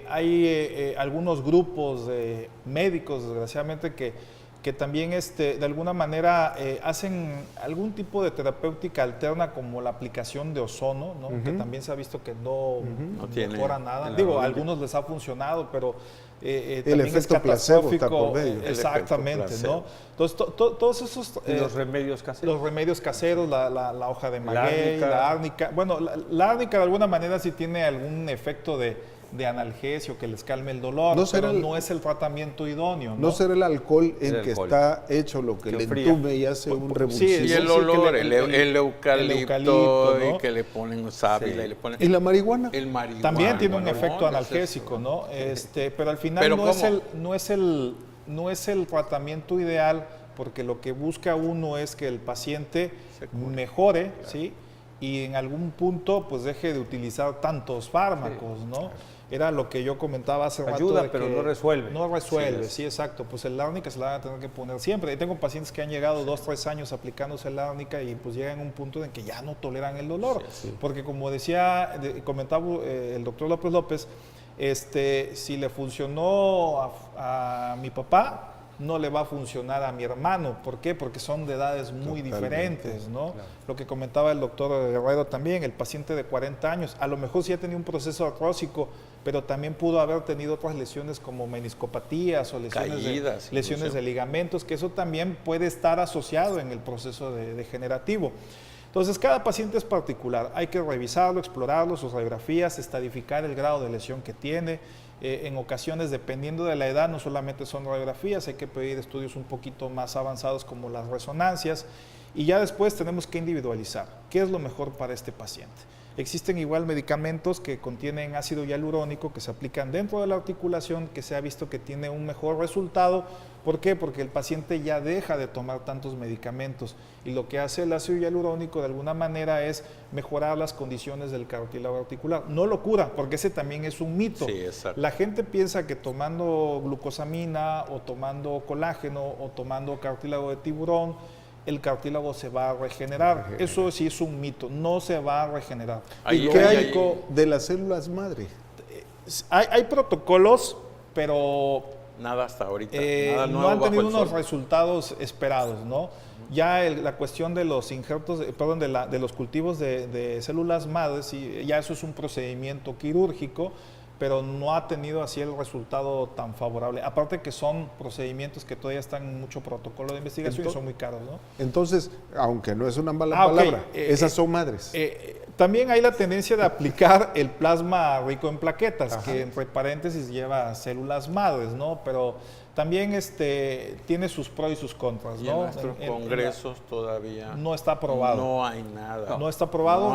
Hay algunos grupos de médicos, desgraciadamente, que también de alguna manera hacen algún tipo de terapéutica alterna, como la aplicación de ozono, ¿no? Que también se ha visto que no mejora nada. Digo, a algunos les ha funcionado, pero el efecto placebo está por medio. Exactamente, ¿no? Entonces, todos esos... los remedios caseros. Los remedios caseros, la hoja de maguey, la árnica. Bueno, la árnica de alguna manera sí tiene algún efecto de analgesio que les calme el dolor, pero no es el tratamiento idóneo, ¿no? No será el alcohol en que está hecho lo que le entume y hace un revulsivo. Sí, y el olor, el eucalipto, ¿no? Y que le ponen sábila y le ponen... ¿Y la marihuana? El marihuana. También tiene un efecto analgésico, ¿no? Pero al final no es el tratamiento ideal, porque lo que busca uno es que el paciente mejore, claro, ¿sí? Y en algún punto pues deje de utilizar tantos fármacos, sí, ¿no? Claro. Era lo que yo comentaba hace rato. Ayuda, pero no resuelve. No resuelve, sí, exacto. Pues el árnica se la van a tener que poner siempre. Y tengo pacientes que han llegado 2, 3 años aplicándose el árnica y pues llegan a un punto en que ya no toleran el dolor. Sí, sí. Porque como comentaba el doctor López López, si le funcionó a mi papá, no le va a funcionar a mi hermano. ¿Por qué? Porque son de edades muy diferentes, ¿no? Claro. Lo que comentaba el doctor Herrero también, el paciente de 40 años, a lo mejor sí ha tenido un proceso artrósico, pero también pudo haber tenido otras lesiones como meniscopatías o lesiones de ligamentos, que eso también puede estar asociado en el proceso degenerativo. Entonces, cada paciente es particular, hay que revisarlo, explorarlo, sus radiografías, estadificar el grado de lesión que tiene. En ocasiones, dependiendo de la edad, no solamente son radiografías, hay que pedir estudios un poquito más avanzados como las resonancias, y ya después tenemos que individualizar qué es lo mejor para este paciente. Existen igual medicamentos que contienen ácido hialurónico que se aplican dentro de la articulación, que se ha visto que tiene un mejor resultado. ¿Por qué? Porque el paciente ya deja de tomar tantos medicamentos, y lo que hace el ácido hialurónico de alguna manera es mejorar las condiciones del cartílago articular. No lo cura, porque ese también es un mito. Sí, la gente piensa que tomando glucosamina o tomando colágeno o tomando cartílago de tiburón, el cartílago se va a regenerar. Eso sí es un mito, no se va a regenerar. ¿Y qué hay de las células madre? Hay protocolos, pero nada hasta ahorita. No han tenido unos resultados esperados, ¿no? Ya la cuestión de los injertos, de los cultivos de células madres, ya eso es un procedimiento quirúrgico, pero no ha tenido así el resultado tan favorable. Aparte que son procedimientos que todavía están en mucho protocolo de investigación y son muy caros, ¿no? Entonces, aunque no es una mala palabra, esas son madres. También hay la tendencia de aplicar el plasma rico en plaquetas, que entre paréntesis lleva células madres, ¿no? Pero también tiene sus pros y sus contras, ¿no? Y en nuestros congresos todavía no está aprobado. No hay nada. No está aprobado,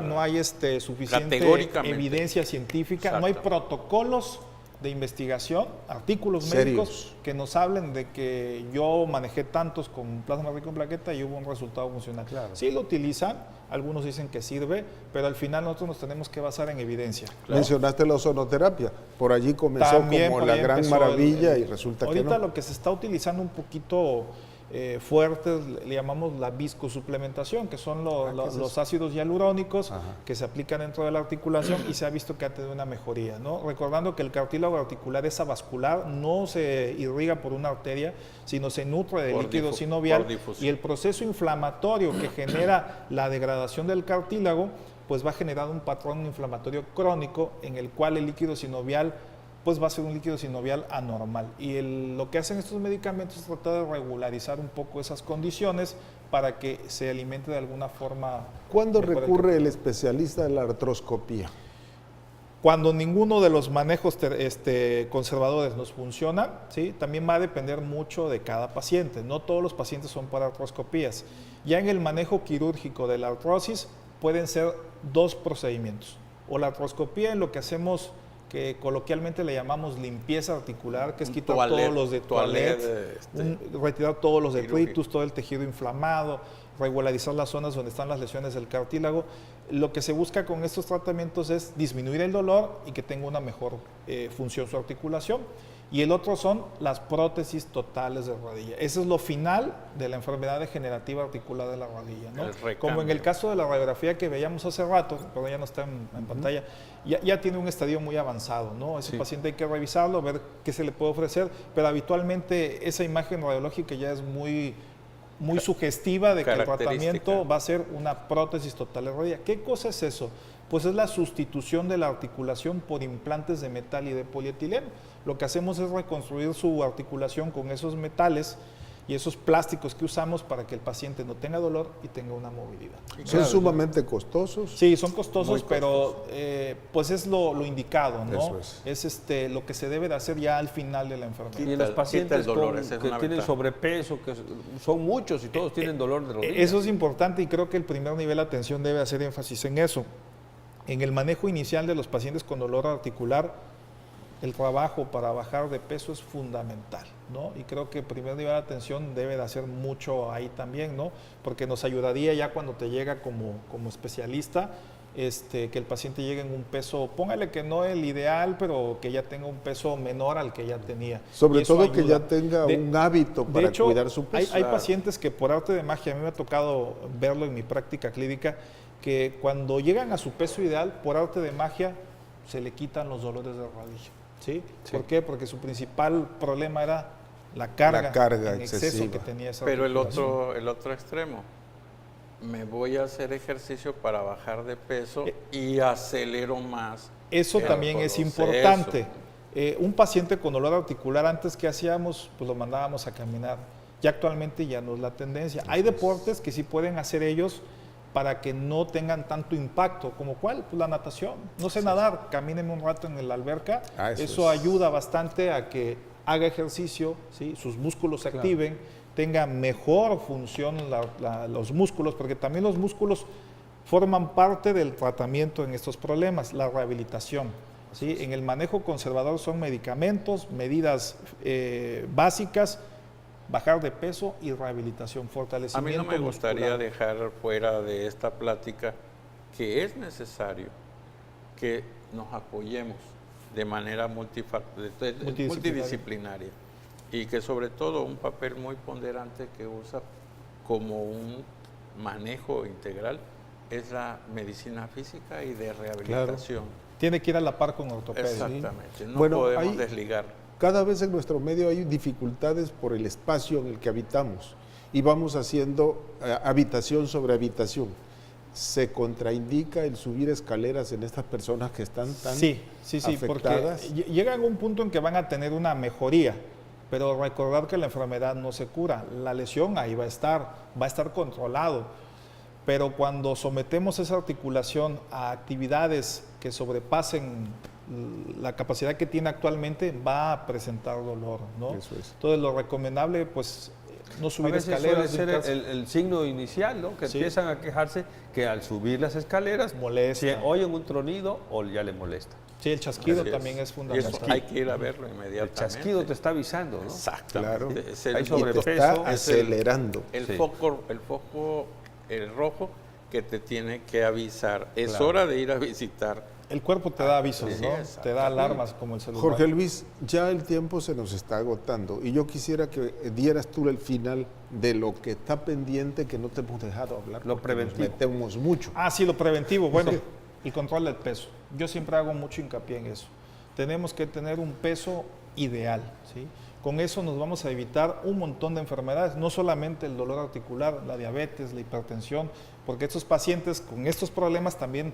no hay suficiente evidencia científica, no hay protocolos de investigación, artículos médicos que nos hablen de que yo manejé tantos con plasma rico en plaqueta y hubo un resultado funcional. Claro. Sí lo utilizan, algunos dicen que sirve, pero al final nosotros nos tenemos que basar en evidencia. Claro. Mencionaste la ozonoterapia, por allí comenzó como la gran maravilla y resulta que no. Ahorita lo que se está utilizando un poquito fuertes, le llamamos la viscosuplementación, que son los ácidos hialurónicos que se aplican dentro de la articulación, y se ha visto que ha tenido una mejoría, ¿no? Recordando que el cartílago articular es avascular, no se irriga por una arteria, sino se nutre de líquido sinovial, y el proceso inflamatorio que genera la degradación del cartílago pues va a generar un patrón inflamatorio crónico en el cual el líquido sinovial pues va a ser un líquido sinovial anormal. Y lo que hacen estos medicamentos es tratar de regularizar un poco esas condiciones para que se alimente de alguna forma. ¿Cuándo mejor recurre el especialista a la artroscopía? Cuando ninguno de los manejos conservadores nos funciona, ¿sí? También va a depender mucho de cada paciente. No todos los pacientes son para artroscopías. Ya en el manejo quirúrgico de la artrosis pueden ser 2 procedimientos. O la artroscopía, en lo que hacemos, que coloquialmente le llamamos limpieza articular, que es quitar todos los de toilette, retirar todos los detritus, todo el tejido inflamado, regularizar las zonas donde están las lesiones del cartílago. Lo que se busca con estos tratamientos es disminuir el dolor y que tenga una mejor función su articulación. Y el otro son las prótesis totales de rodilla. Ese es lo final de la enfermedad degenerativa articular de la rodilla, ¿no? Como en el caso de la radiografía que veíamos hace rato, pero ya no está en pantalla, ya tiene un estadio muy avanzado, ¿no? Ese paciente hay que revisarlo, ver qué se le puede ofrecer, pero habitualmente esa imagen radiológica ya es muy sugestiva de que el tratamiento va a ser una prótesis total de rodilla. ¿Qué cosa es eso? Pues es la sustitución de la articulación por implantes de metal y de polietileno. Lo que hacemos es reconstruir su articulación con esos metales y esos plásticos que usamos para que el paciente no tenga dolor y tenga una movilidad. ¿Son sumamente costosos? Sí, son costosos, pero pues es lo indicado, ¿no? Eso es lo que se debe de hacer ya al final de la enfermedad. Y en los pacientes dolor, que tienen sobrepeso, que son muchos y todos tienen dolor de rodilla. Eso es importante y creo que el primer nivel de atención debe hacer énfasis en eso. En el manejo inicial de los pacientes con dolor articular, el trabajo para bajar de peso es fundamental, ¿no? Y creo que el primer nivel de atención debe de hacer mucho ahí también, ¿no? Porque nos ayudaría ya cuando te llega como especialista, que el paciente llegue en un peso, póngale que no el ideal, pero que ya tenga un peso menor al que ya tenía. Sobre todo que ya tenga un hábito para cuidar su peso. Hay pacientes que por arte de magia, a mí me ha tocado verlo en mi práctica clínica, que cuando llegan a su peso ideal, por arte de magia, se le quitan los dolores de rodilla. ¿Sí? ¿Por qué? Porque su principal problema era la carga en exceso que tenía esa articulación. Pero el otro extremo, me voy a hacer ejercicio para bajar de peso y acelero más. Eso también es importante. Un paciente con dolor articular, antes que hacíamos, pues lo mandábamos a caminar. Ya actualmente ya no es la tendencia. Hay deportes que sí pueden hacer ellos para que no tengan tanto impacto, como cuál, pues la natación. No sé nadar, camínenme un rato en la alberca, eso ayuda bastante a que haga ejercicio, ¿sí? Sus músculos se activen, tenga mejor función los músculos, porque también los músculos forman parte del tratamiento en estos problemas, la rehabilitación. ¿Sí? En el manejo conservador son medicamentos, medidas básicas, bajar de peso y rehabilitación, fortalecimiento. A mí no me gustaría dejar fuera de esta plática que es necesario que nos apoyemos de manera multidisciplinaria y que sobre todo un papel muy ponderante que usa como un manejo integral es la medicina física y de rehabilitación. Claro. Tiene que ir a la par con ortopedia. Exactamente, no podemos desligar. Cada vez en nuestro medio hay dificultades por el espacio en el que habitamos y vamos haciendo habitación sobre habitación. ¿Se contraindica el subir escaleras en estas personas que están tan afectadas? Porque llegan a un punto en que van a tener una mejoría, pero recordar que la enfermedad no se cura, la lesión ahí va a estar controlado, pero cuando sometemos esa articulación a actividades que sobrepasen la capacidad que tiene actualmente, va a presentar dolor, ¿no? Eso es. Entonces lo recomendable, pues, no subir a veces escaleras. Suele ser el signo inicial, ¿no? Que empiezan a quejarse que al subir las escaleras molesta. Si oyen un tronido o ya le molesta. Sí, el chasquido también es fundamental. Y eso hay que ir a verlo inmediatamente. El chasquido te está avisando, ¿no? Exactamente. Claro. Hay sobrepeso. Está acelerando. El foco rojo que te tiene que avisar. Es hora de ir a visitar. El cuerpo te da avisos, Sí, ¿no? Te da alarmas como el celular. Jorge Luis, ya el tiempo se nos está agotando y yo quisiera que dieras tú el final de lo que está pendiente que no te hemos dejado hablar. Lo preventivo. Nos metemos mucho. Sí, lo preventivo. Bueno, el control del peso. Yo siempre hago mucho hincapié en eso. Tenemos que tener un peso ideal, ¿sí? Con eso nos vamos a evitar un montón de enfermedades, no solamente el dolor articular, la diabetes, la hipertensión, porque estos pacientes con estos problemas también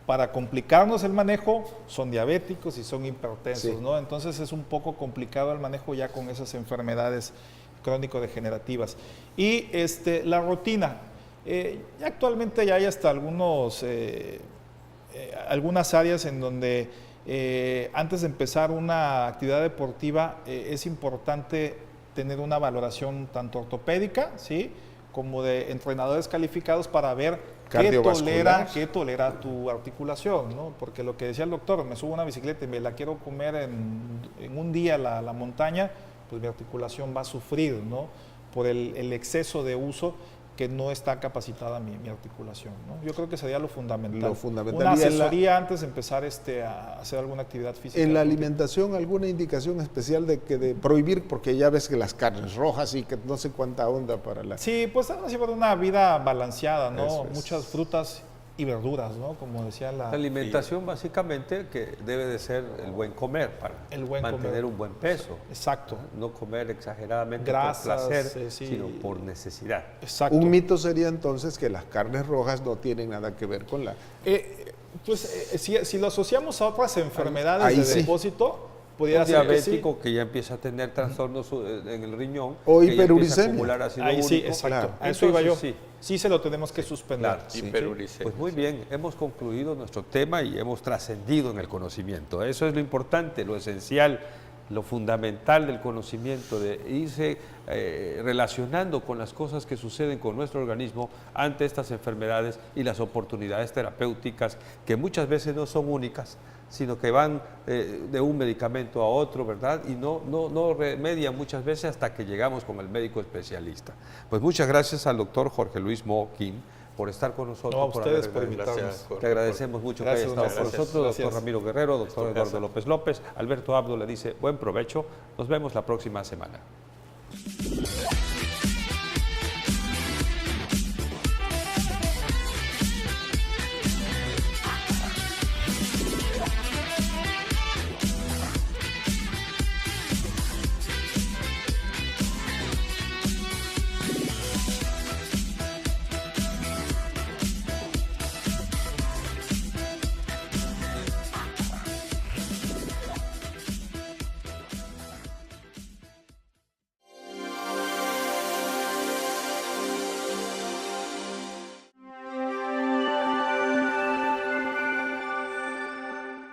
para complicarnos el manejo, son diabéticos y son hipertensos, Sí. ¿no? Entonces es un poco complicado el manejo ya con esas enfermedades crónico-degenerativas. Y la rutina. Ya actualmente ya hay hasta algunas áreas en donde antes de empezar una actividad deportiva es importante tener una valoración tanto ortopédica, ¿sí?, como de entrenadores calificados para ver qué tolera tu articulación, ¿no? Porque lo que decía el doctor, me subo a una bicicleta y me la quiero comer en un día la montaña, pues mi articulación va a sufrir, ¿no?, por el exceso de uso, que no está capacitada mi articulación, ¿no? Yo creo que sería lo fundamental. Lo fundamental. Una Y asesoría antes de empezar a hacer alguna actividad física. En la alimentación, ¿alguna indicación especial de prohibir? Porque ya ves que las carnes rojas y que no sé cuánta onda para la... Sí, pues vamos a llevar una vida balanceada, ¿no? Eso es. Muchas frutas y verduras, ¿no? Como decía La alimentación básicamente que debe de ser el buen comer para El buen mantener comer. un buen peso. Exacto. No comer exageradamente Grasas, por placer, sí. sino por necesidad. Exacto. Un mito sería entonces que las carnes rojas no tienen nada que ver con la... Si lo asociamos a otras enfermedades Ahí de sí. depósito, Un pudiera ser que sí. diabético que ya empieza a tener trastornos en el riñón, O que ya empieza a hiperuricemia. acumular ácido Ahí sí, úrico. exacto. Claro. A eso iba yo. Entonces, Sí se lo tenemos que suspender. Claro, Hiperuricemia. Pues muy bien, hemos concluido nuestro tema y hemos trascendido en el conocimiento. Eso es lo importante, lo esencial, lo fundamental del conocimiento, de irse relacionando con las cosas que suceden con nuestro organismo ante estas enfermedades y las oportunidades terapéuticas que muchas veces no son únicas, sino que van de un medicamento a otro, ¿verdad? Y no remedian muchas veces hasta que llegamos con el médico especialista. Pues muchas gracias al doctor Jorge Luis Moquín por estar con nosotros. No, a ustedes por haber- invitarnos. Gracias, Jorge. Te agradecemos mucho Gracias, que haya estado con gracias. nosotros, doctor Gracias. Ramiro Guerrero, doctor Esto Eduardo pasa. López López. Alberto Abdo le dice buen provecho. Nos vemos la próxima semana.